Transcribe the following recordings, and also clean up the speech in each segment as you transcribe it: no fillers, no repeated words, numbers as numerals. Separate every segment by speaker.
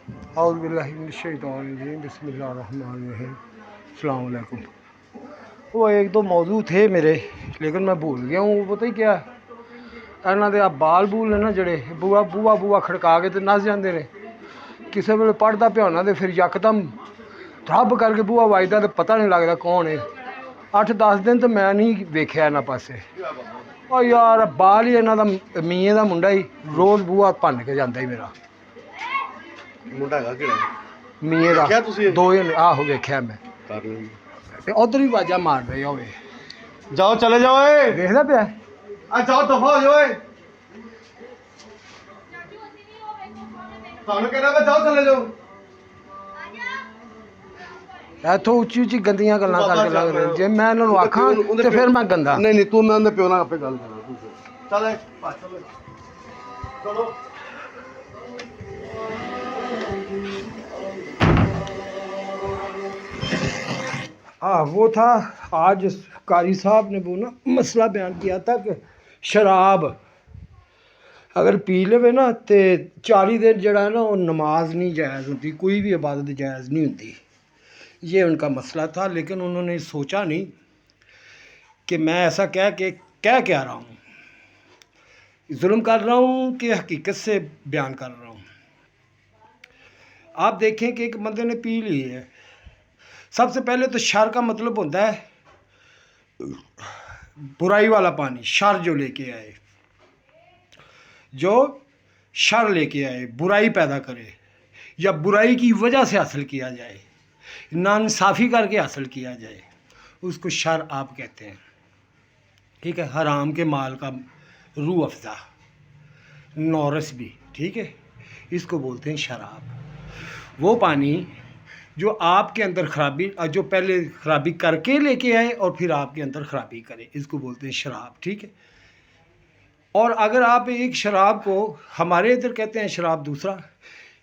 Speaker 1: اعوذ باللہ من الشیطان الرجیم بسم اللہ الرحمن الرحیم السلام علیکم۔ وہ ایک دو موضوع تھے میرے لیکن میں بھول گیا ہوں۔ وہ پتہ ہی کیا انہاں دے بال بول نے نا جڑے بوا بوا بوا کھڑکا کے تے نس جاندے نے۔ کسے ویلے پڑھدا پیا ہونا تے پھر یکدم تھب کر کے بوا وجدا تے پتہ نہیں لگدا کون ہے۔ 8-10 دن تو میں نہیں ویکھیا انہاں پاسے۔ او یار بال ہی انہاں دا میاں دا منڈا ہی روز بوا بھن کے جاندا ہی میرا
Speaker 2: ਮੁੰਡਾ ਹੈਗਾ ਕਿਹੜਾ
Speaker 1: میاں دا
Speaker 2: کیا تسی
Speaker 1: دو جنے آہو ویکھیا میں
Speaker 2: ਕਰ ਲਈ
Speaker 1: تے ادھر ہی واجا مار رہے ہوئے
Speaker 2: ਜਾਓ ਚਲੇ ਜਾਓ ਓਏ
Speaker 1: دیکھدا پیا
Speaker 2: ਆ ਜਾਓ ਦਫਾ ਹੋ ਜਾਓ ਓਏ ਤੁਹਾਨੂੰ ਕਹਿੰਦਾ ਮੈਂ ਜਾਓ ਚਲੇ ਜਾਓ
Speaker 1: ਇੱਥੋਂ ਉੱਚੀ ਉੱਚੀ ਗੰਦੀਆਂ ਗੱਲਾਂ ਕਰਕੇ ਲੱਗ ਰਹੇ ਜੇ ਮੈਂ ਇਹਨਾਂ ਨੂੰ ਆਖਾਂ ਤੇ ਫਿਰ ਮੈਂ ਗੰਦਾ
Speaker 2: ਨਹੀਂ ਨਹੀਂ ਤੂੰ ਮੈਂ ਉਹਦੇ ਪਿਓ ਨਾਲ ਆਪੇ ਗੱਲ ਕਰਾਂ ਤੂੰ ਚੱਲ ਚਲੋ ਚਲੋ
Speaker 1: وہ تھا آج قاری صاحب نے وہ نا مسئلہ بیان کیا تھا کہ شراب اگر پی لے نا تو 40 دن جڑا ہے نا وہ نماز نہیں جائز ہوتی، کوئی بھی عبادت جائز نہیں ہوتی۔ یہ ان کا مسئلہ تھا، لیکن انہوں نے سوچا نہیں کہ میں ایسا کہہ کے آ رہا ہوں، ظلم کر رہا ہوں کہ حقیقت سے بیان کر رہا ہوں۔ آپ دیکھیں کہ ایک بندے نے پی لی ہے، سب سے پہلے تو شر کا مطلب ہوتا ہے برائی والا پانی، شر جو لے کے آئے، جو شر لے کے آئے، برائی پیدا کرے یا برائی کی وجہ سے حاصل کیا جائے، ناانصافی کر کے حاصل کیا جائے، اس کو شر آپ کہتے ہیں۔ ٹھیک ہے، حرام کے مال کا روح افزا، نورس بھی، ٹھیک ہے، اس کو بولتے ہیں شراب۔ وہ پانی جو آپ کے اندر خرابی، جو پہلے خرابی کر کے لے کے آئے اور پھر آپ کے اندر خرابی کرے، اس کو بولتے ہیں شراب، ٹھیک ہے۔ اور اگر آپ ایک شراب کو، ہمارے ادھر کہتے ہیں شراب، دوسرا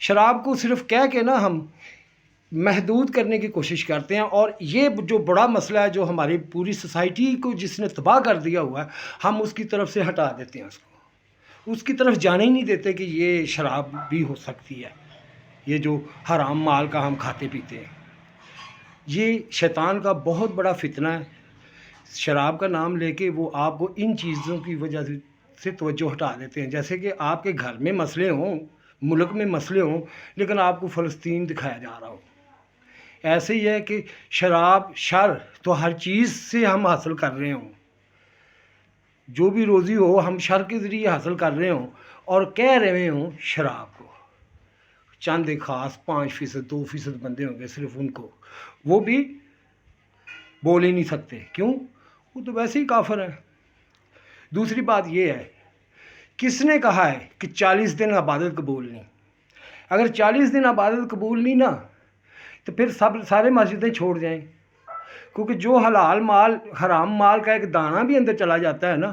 Speaker 1: شراب کو صرف کہہ کے نا ہم محدود کرنے کی کوشش کرتے ہیں، اور یہ جو بڑا مسئلہ ہے جو ہماری پوری سوسائٹی کو جس نے تباہ کر دیا ہوا ہے، ہم اس کی طرف سے ہٹا دیتے ہیں، اس کی طرف جانے ہی نہیں دیتے کہ یہ شراب بھی ہو سکتی ہے، یہ جو حرام مال کا ہم کھاتے پیتے ہیں۔ یہ شیطان کا بہت بڑا فتنہ ہے، شراب کا نام لے کے وہ آپ کو ان چیزوں کی وجہ سے توجہ ہٹا دیتے ہیں، جیسے کہ آپ کے گھر میں مسئلے ہوں، ملک میں مسئلے ہوں، لیکن آپ کو فلسطین دکھایا جا رہا ہو۔ ایسے ہی ہے کہ شراب، شر تو ہر چیز سے ہم حاصل کر رہے ہوں، جو بھی روزی ہو ہم شر کے ذریعے حاصل کر رہے ہوں اور کہہ رہے ہوں شراب کو۔ چند ایک خاص 5%، 2% بندے ہوں گے صرف، ان کو وہ بھی بول ہی نہیں سکتے، کیوں؟ وہ تو ویسے ہی کافر ہیں۔ دوسری بات یہ ہے، کس نے کہا ہے کہ 40 دن عبادت قبول نہیں؟ اگر 40 دن عبادت قبول نہیں نا تو پھر سارے مسجدیں چھوڑ جائیں، کیونکہ جو حلال مال، حرام مال کا ایک دانہ بھی اندر چلا جاتا ہے نا،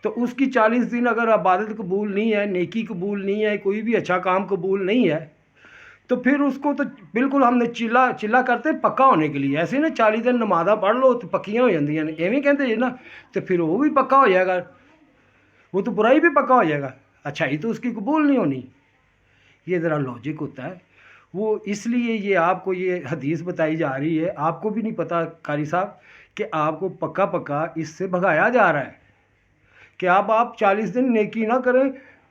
Speaker 1: تو اس کی 40 دن اگر عبادت قبول نہیں ہے، نیکی قبول نہیں ہے، کوئی بھی اچھا کام قبول نہیں ہے، تو پھر اس کو تو بالکل ہم نے چلا کرتے پکا ہونے کے لیے، ایسے نا 40 دن نمازاں پڑھ لو تو پکیاں ہو جاندیاں نے، ایویں کہتے ہیں نا، تو پھر وہ بھی پکا ہو جائے گا، وہ تو برائی بھی پکا ہو جائے گا، اچھائی تو اس کی قبول نہیں ہونی۔ یہ ذرا لاجک ہوتا ہے، وہ اس لیے یہ آپ کو یہ حدیث بتائی جا رہی ہے، آپ کو بھی نہیں پتہ قاری صاحب کہ آپ کو پکا پکا اس سے بھگایا جا رہا ہے کہ آپ 40 دن نیکی نہ کریں،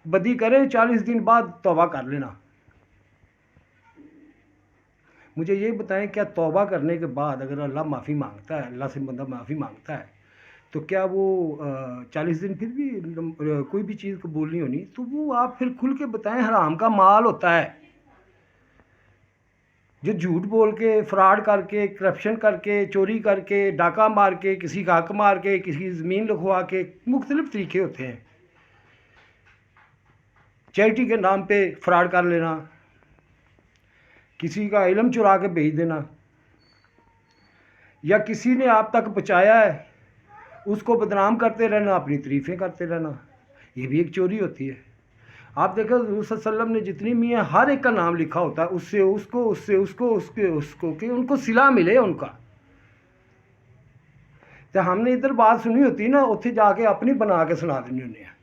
Speaker 1: بدی کریں، 40 دن بعد توبہ کر لینا۔ مجھے یہ بتائیں، کیا توبہ کرنے کے بعد اگر اللہ معافی مانگتا ہے، اللہ سے بندہ معافی مانگتا ہے، تو کیا وہ 40 دن پھر بھی کوئی بھی چیز قبول نہیں ہونی؟ تو وہ آپ پھر کھل کے بتائیں، حرام کا مال ہوتا ہے جو جھوٹ بول کے، فراڈ کر کے، کرپشن کر کے، چوری کر کے، ڈاکہ مار کے، کسی کا حق مار کے، کسی کی زمین لکھوا کے، مختلف طریقے ہوتے ہیں۔ چیریٹی کے نام پہ فراڈ کر لینا، کسی کا علم چرا کے بھیج دینا، یا کسی نے آپ تک پہنچایا ہے اس کو بدنام کرتے رہنا، اپنی تعریفیں کرتے رہنا، یہ بھی ایک چوری ہوتی ہے۔ آپ دیکھیں حضور صلی اللہ علیہ وسلم نے جتنی میاں ہر ایک کا نام لکھا ہوتا ہے، اس سے اس کو، اس سے اس کو، اس کے اس کو، کہ ان کو صلہ ملے ان کا۔ تو ہم نے ادھر بات سنی ہوتی نا، اتنے جا کے اپنی بنا کے سنا دینی ہونے ہیں،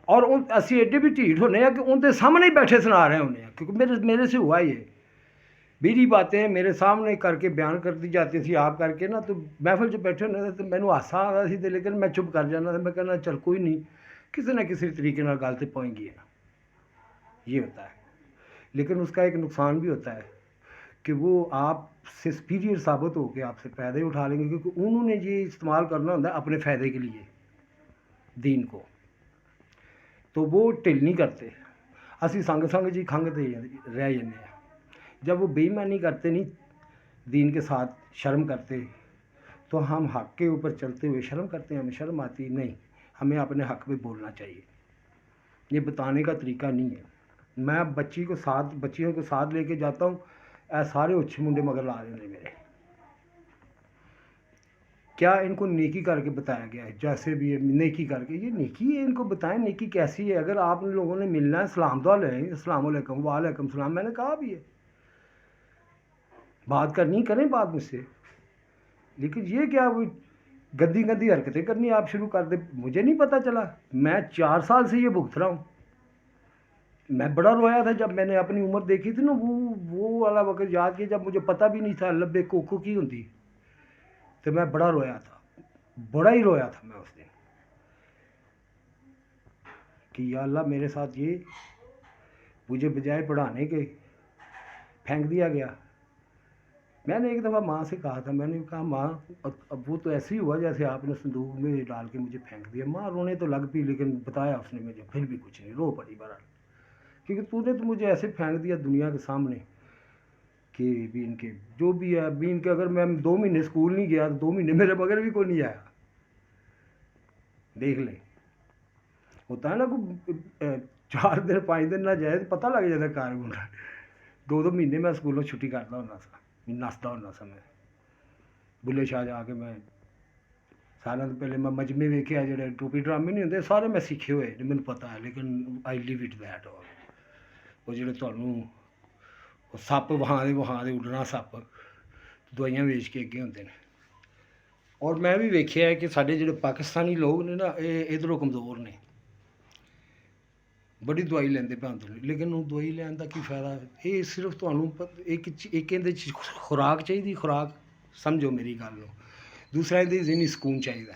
Speaker 1: اور اسی ایڈے بھی ٹھیٹ ہونے ہیں کہ ان کے سامنے ہی بیٹھے سنا رہے ہونے ہیں، کیونکہ میرے سے ہوا یہ میری باتیں میرے سامنے کر کے بیان کر دی جاتی تھی آپ کر کے نا، تو محفل جو بیٹھے ہونے تو مینوں ہاسا آ رہا سی تے لیکن میں چپ کر جانا تھا، میں کہنا چل کوئی نہیں، کسی نہ کسی طریقے نال گل تے پہنچ گئی ہے، یہ ہوتا ہے۔ لیکن اس کا ایک نقصان بھی ہوتا ہے کہ وہ آپ سے سپیریئر ثابت ہو کے آپ سے فائدے اٹھا لیں گے، کیونکہ انہوں نے یہ استعمال کرنا ہوتا ہے اپنے فائدے کے لیے دین کو، تو وہ ٹل نہیں کرتے۔ اسی سنگ سنگ جی کھنگ تے رہ جاتے ہیں، جب وہ بے ایمانی کرتے نہیں دین کے ساتھ شرم کرتے، تو ہم حق کے اوپر چلتے ہوئے شرم کرتے ہیں، ہمیں شرم آتی نہیں، ہمیں اپنے حق میں بولنا چاہیے، یہ بتانے کا طریقہ نہیں ہے۔ میں بچیوں کو ساتھ لے کے جاتا ہوں، اے سارے اچھے منڈے مگر لا رہے ہیں میرے، کیا ان کو نیکی کر کے بتایا گیا ہے؟ جیسے بھی ہے نیکی کر کے، یہ نیکی ہے، ان کو بتائیں نیکی کیسی ہے۔ اگر آپ لوگوں نے ملنا ہے سلام دعا لیں، السلام علیکم وعلیکم السلام، میں نے کہا بھی ہے، بات کرنی کریں بات مجھ سے، لیکن یہ کیا وہ گندی گندی حرکتیں کرنی آپ شروع کر دیں۔ مجھے نہیں پتہ چلا، میں 4 سال سے یہ بھگت رہا ہوں، میں بڑا رویا تھا جب میں نے اپنی عمر دیکھی تھی نا، وہ والا وقت یاد کیا جب مجھے پتہ بھی نہیں تھا لبے کوکو کی ہوتی، تو میں بڑا رویا تھا، بڑا ہی رویا تھا میں اس دن کہ یا اللہ میرے ساتھ یہ مجھے بجائے پڑھانے کے پھینک دیا گیا۔ میں نے ایک دفعہ ماں سے کہا تھا، میں نے کہا ماں اب وہ تو ایسے ہی ہوا جیسے آپ نے صندوق میں ڈال کے مجھے پھینک دیا۔ ماں رونے تو لگ پی، لیکن بتایا اس نے مجھے پھر بھی کچھ نہیں، رو پڑی بہرحال، کیونکہ تو نے تو مجھے ایسے پھینک دیا دنیا کے سامنے کہ بھی ان کے جو بھی ہے، بھی ان کے اگر میں 2 مہینے اسکول نہیں گیا تو 2 مہینے میرے بغیر بھی کوئی نہیں آیا، دیکھ لیں۔ ہوتا ہے نا کوئی 4 دن 5 دن نہ جائے تو پتہ لگ جاتا ہے کار گنڈا۔ 2 مہینے میں اسکولوں چھٹی کرتا ہونا سا، نستا ہونا سا میں بلے شاہ جا کے، میں سارا تو پہلے میں مجمے ویکھے جڑے ٹوپی ڈرامے نہیں ہوتے سارے میں سیکھے ہوئے جو مجھے پتہ ہے، لیکن آئی لیو اٹ دیٹ آل، وہ جڑے تمہیں سپ وہاں دے اڈنا سپ دوائیاں ویچ کے اگے ہوتے ہیں۔ اور میں بھی ویکھیا ہے کہ سارے جڑے پاکستانی لوگ نے نا یہ ادھروں کمزور نے، بڑی دوائی لیندے پے ہوندے نے، لیکن وہ دوائی لین کا کی فائدہ؟ یہ صرف تمہیں ایک خوراک چاہیے، خوراک سمجھو میری گل، دوسرا یہ ذہنی سکون چاہیے،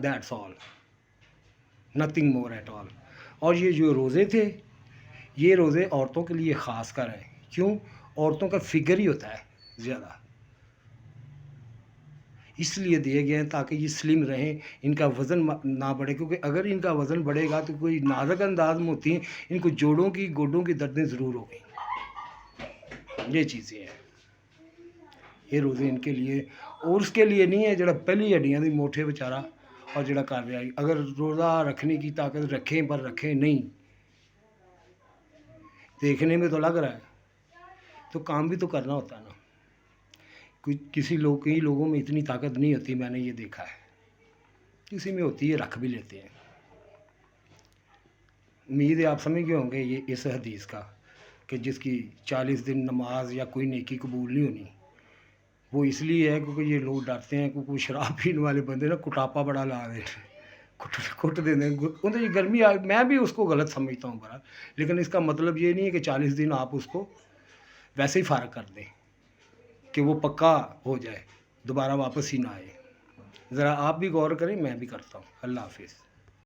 Speaker 1: that's all, nothing more at all. اور یہ جو روزے تھے، یہ روزے عورتوں کے لیے خاص کر ہیں، کیوں؟ عورتوں کا فگر ہی ہوتا ہے زیادہ، اس لیے دیے گئے ہیں تاکہ یہ سلم رہیں، ان کا وزن نہ بڑھے، کیونکہ اگر ان کا وزن بڑھے گا تو کوئی نازک انداز میں ہوتی ہیں، ان کو جوڑوں کی گوڈوں کی دردیں ضرور ہو گئی، یہ چیزیں ہیں، یہ روزے ان کے لیے، اور اس کے لیے نہیں ہے جڑا پہلی ہڈیاں دی موٹے بیچارہ اور جڑا کر رہا ہے، اگر روزہ رکھنے کی طاقت رکھیں پر رکھیں نہیں، دیکھنے میں تو لگ رہا ہے تو کام بھی تو کرنا ہوتا ہے نا، کئی لوگوں میں اتنی طاقت نہیں ہوتی، میں نے یہ دیکھا ہے، کسی میں ہوتی ہے رکھ بھی لیتے ہیں۔ امید ہے آپ سمجھ گئے ہوں گے یہ اس حدیث کا کہ جس کی 40 دن نماز یا کوئی نیکی قبول نہیں ہونی، وہ اس لیے ہے کیونکہ یہ لوگ ڈرتے ہیں، کیونکہ شراب پینے والے بندے نا کٹاپا بڑا لا دیں، کٹ دیں ان کی گرمی میں بھی اس کو غلط سمجھتا ہوں برا، لیکن اس کا مطلب یہ نہیں ہے کہ 40 دن آپ اس کو ویسے ہی فارغ کر دیں کہ وہ پکا ہو جائے، دوبارہ واپس ہی نہ آئے۔ ذرا آپ بھی غور کریں، میں بھی کرتا ہوں۔ اللہ حافظ۔